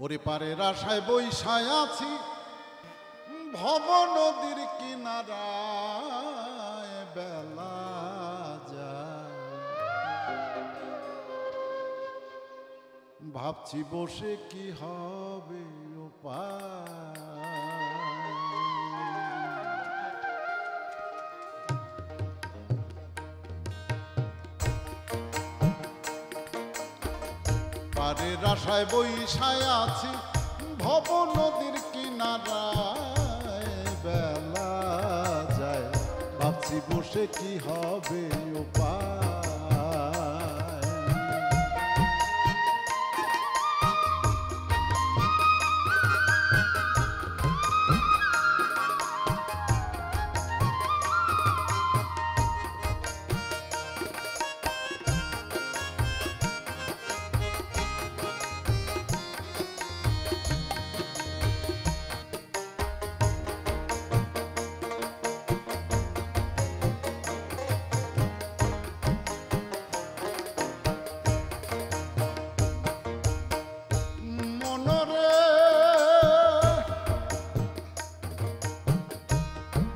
ওরে পারের আশায় বৈশায় আছি ভব নদীর কিনারায়, বেলা যায় ভাবছি বসে কি হবে উপায়। পারের আশায় বৈশায় আছি ভব নদীর কিনারায়, বেলা যায় ভাবছি বসে কি হবে উপায়।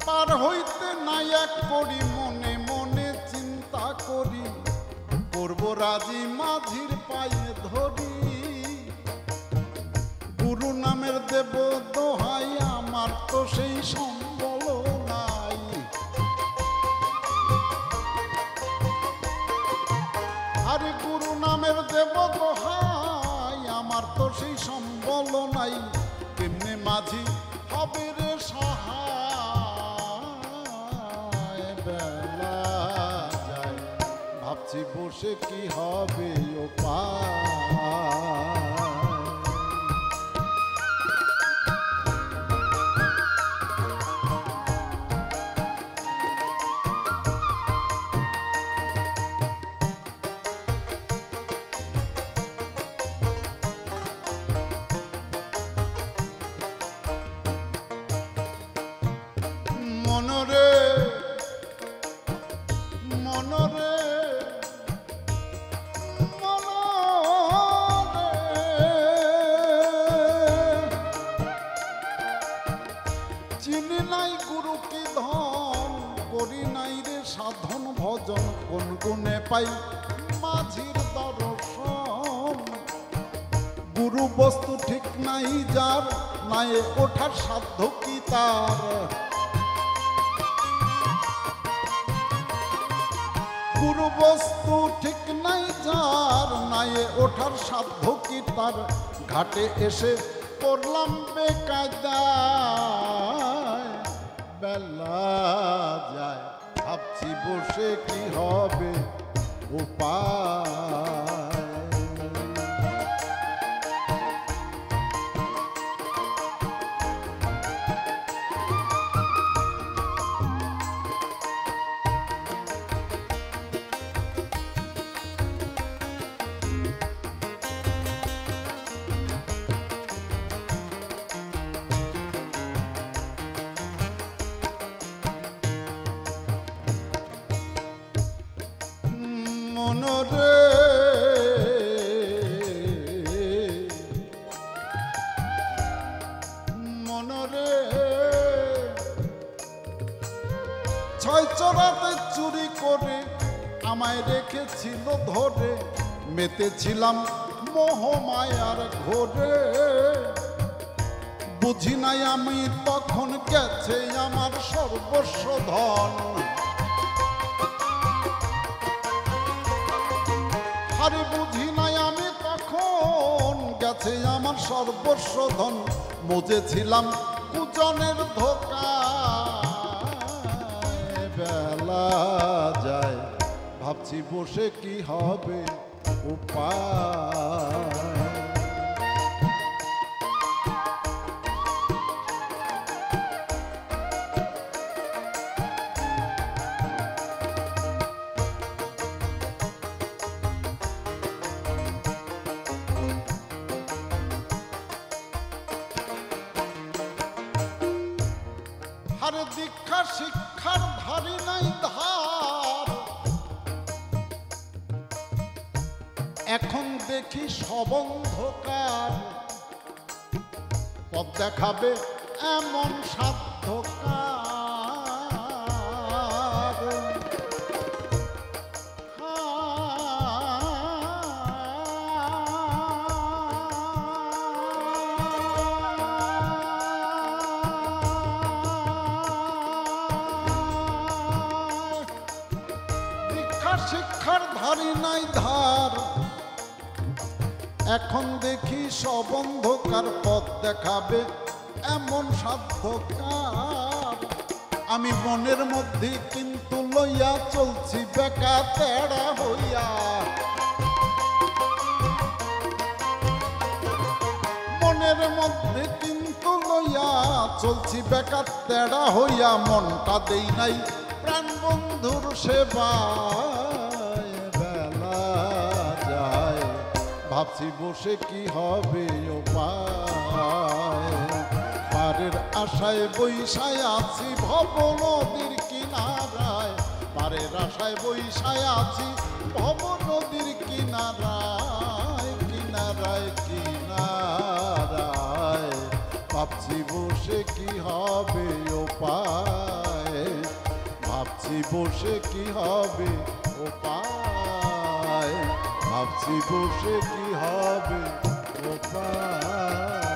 পার হইতে নাই এক করি মনে মনে চিন্তা করি, করব রাজি মাঝির পায়ে ধরি। গুরু নামের দেব দোহাই আমার তো সেই সম্বল নাই, আরে গুরু নামের দেব দোহাই আমার তো সেই সম্বল নাই। কেমনে মাঝি হবে রে সহায়, বেলা যায় ভাবছি বসে কি হবে উপায়। মনরে মনরে চিনি নাই গুরু কি ধন, করি নাই রে সাধন ভজন, কোন গুণে পাই মাঝির দর্শন। গুরু বস্তু ঠিক নাই যার, নাই ওঠার সাধ্য কি তার। গুরু বস্তু ঠিক নাই যার, নাই ওঠার সাধ্য কি তার। ঘাটে এসে পড়লাম বেকায়দায়, বেলা যায় ভাবছি বসে কি হবে উপায়। মনরে মনরে ছয় চড়াতে চুরি করে আমায় রেখেছিল ধরে, মেতেছিলাম মোহমায়ার ঘোরে। বুঝি নাই আমি তখন গেছে আমার সর্বস্ব ধন, আরে বুঝি নাই আমি তখন গেছে আমার সর্বস্ব ধন। মজেছিলাম কুজনের ধোকায়, বেলা যায় ভাবছি বসে কি হবে উপায়। আরে দীক্ষা শিক্ষার ধারি নাই ধার, এখন দেখি সব অন্ধকার। পথ দেখাবে এমন সাধ্য কার? শিক্ষার ধারি নাই ধার, এখন দেখি সব অন্ধকার, পথ দেখাবে এমন সাধ্য কার? আমি মনের মধ্যে কিন্তু লইয়া চলছি বেকা তেড়া হইয়া, মনের মধ্যে কিন্তু লইয়া চলছি বেকা তেড়া হইয়া, মনটা দেই নাই প্রাণ বন্ধুর সেবায়। বেলা যায় ভাবছি বসে কি হবে উপায়, পারের আশায় বৈশায় আছি ভব নদীর কিনারায়, পারের আশায় বৈশায় আছি ভব নদীর কিনারায়, কিনারায় কিনারায় ভাবছি বসে কি হবে উপায়, ভাবছি বসে কি হবে উপায়, ভাবছি বসে কি হবে উপায়।